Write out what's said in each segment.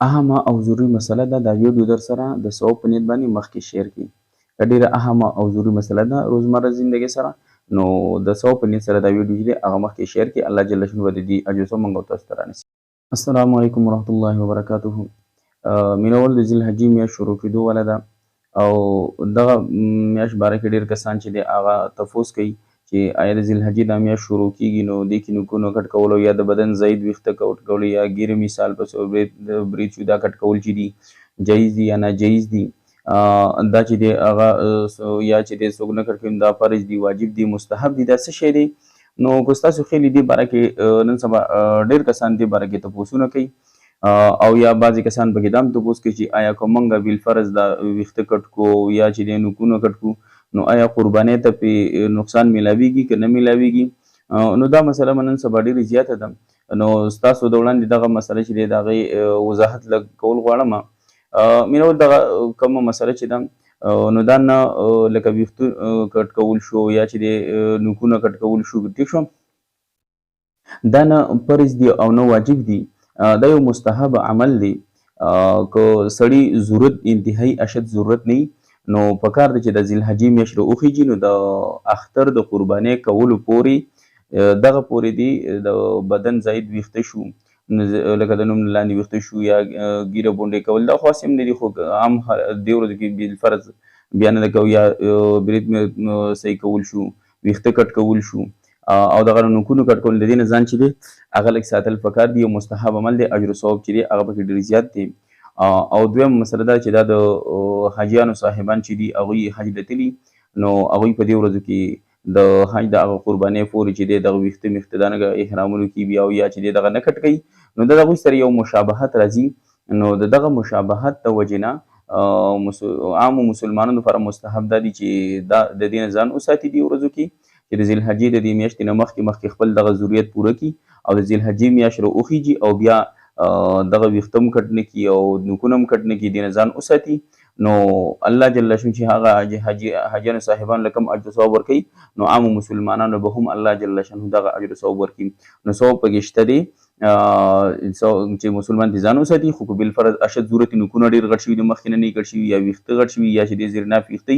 اهمه او ضروري مسله ده دا ویډیو در سره د ثواب په نیت باندې مخکې شیر کړي. که ډېره اهمه او ضروري مسله ده روزمره زندګۍ سره، نو د ثواب په نیت سره دا ویډیو چې دی هغه مخکې شیر کړي. الله جل شانه به د دې اجر ثواب موږ او تاسو ته رانصیب. السلام علیکم ورحمت الله وبرکاته. مینوال د ذوالحجې میاشت شروع کېدو واله ده او دغه میاشت باره کې ډېر کسان چې دی هغه تپوس کوي چې آیا د ذوالحجې دا میاشت شروع کېږي نو دې کې نوکونه کټ کول یا د بدن ضعیف ویښته کټ کول یا ګیرې مثال په برید شو دا کټ کول چې دي جایز دي یا ناجایز دي. دا چې دی هغه یا چې دی څوک نه کټ کوي دا فرض دي، واجب دي، مستحب دي، دا څه شی دی؟ نو که ستاسو خیال دې باره کې نن سبا ډېر کسان دې باره کې تپوسونه کوي او یا بعضې کسان پکې دا هم تپوس کوي چې آیا که موږ بالفرض دا ویښته کټ کو یا چې دی نوکونه کټ کو نو آیا قربانۍ ته پې نقصان میلاویږي که نه میلاویږي؟ نو دا مسله نن سبا ډېرې زیاته ده. نو ستاسو د وړاندې دغه مسله چې دی د هغې وضاحت لږ کول غواړم. مینول دغه کومه مسله چې ده نو دا نه لکه ویښته کټ کول شو یا چې دی نوکونه کټ کول شو، ټیک شو، دا نه فرض دي او نه واجب دي، دا یو مستحب عمل دی. که سړي ضرورت انتهایی اشد ضرورت نه نو پکار دی چې د ذوالحجې میاشت راوخیږي نو د اختر د قربانۍ کولو پورې دغه پورې دی د بدن زاید ویښته شو لکه د نوم لاندې ویښته شو یا ګیره بونډۍ کول دا خو هسې هم نه دي، خو عام دې ورځو کې بالفرض بیا نه ده کوو یا برید صحیح کول شو، ویښته کټ کول شو او دغه نوکونو کټ کول د دې نه ځان چې دی هغه لږ ساتل پکار دي. یو مستحب عمل دی، اجر و ثواب چې دی هغه پکې ډېر زیات دی. او دویم مسله دا چې دا د حاجیانو صاحبان چې دي هغوی حج ته تلي نو هغوی په دې ورځو کې د حج د هغه قربانۍ پورې چې دی دغه ویښته مېښته دا نه احرامونو کې بیا او یا چې دی دغه نه کټ کوي نو د هغوی سره یو مشابهت راځي. نو د دغه مشابهت د وجې نه عامو مسلمانانو لپاره مستحب دا دي چې دا د دې نه ځان وساتي دې ورځو کې چې د ذوالحجې د دې میاشتې نه مخکې خپل دغه ضرورت پوره کړي او د ذوالحجې میاشت راوخیږي او بیا دغه ویښته هم کټ نه کړي او نوکونه هم کټ نه کړي، دې نه ځان وساتي. نو الله جل شانه چې هغه حاجیانو صاحبانو له کوم اجر ثواب ورکوي نو عامو مسلمانانو به هم الله جل شانه دغه اجر ثواب ورکوي. نو ثواب پکې شته دی چې مسلمان دې ځان وساتي، خو که بالفرض اشد ضرورت نوکونه ډېر غټ شوي دي مخکې نه کټ شوي یا ویښته غټ شوي یا چې دې زیرناف ویښته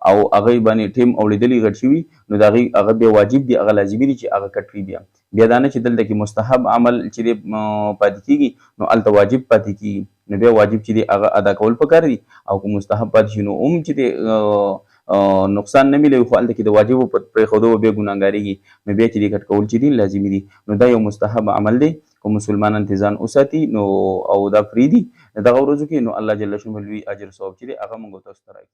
او هغه باندې ټیم اوړېدلي غټ شوي نو د هغې هغه بیا واجب دي، هغه لازمي دي چې هغه کټ کړي. بیا دا نه چې دلته کې مستحب عمل چې دی پاتې کېږي نو هلته واجب پاتې کېږي، نو بیا واجب چې دی هغه ادا کول پکار دي او که مستحب پاتې شي نو هم چې دی نقصان نه میلوي خو هلته کې د واجبو په پرېښودو به بیا ګناهګارېږي نو بیا چې دی کټ کول چې دي لازمي دي. نو دا یو مستحب عمل دی که مسلمانان ترې ځان وساتي نو او دا فری دي دغه ورځو کې نو الله جل شانه لوی اجر ثواب چې دی هغه موږ تاسو ته راکړي.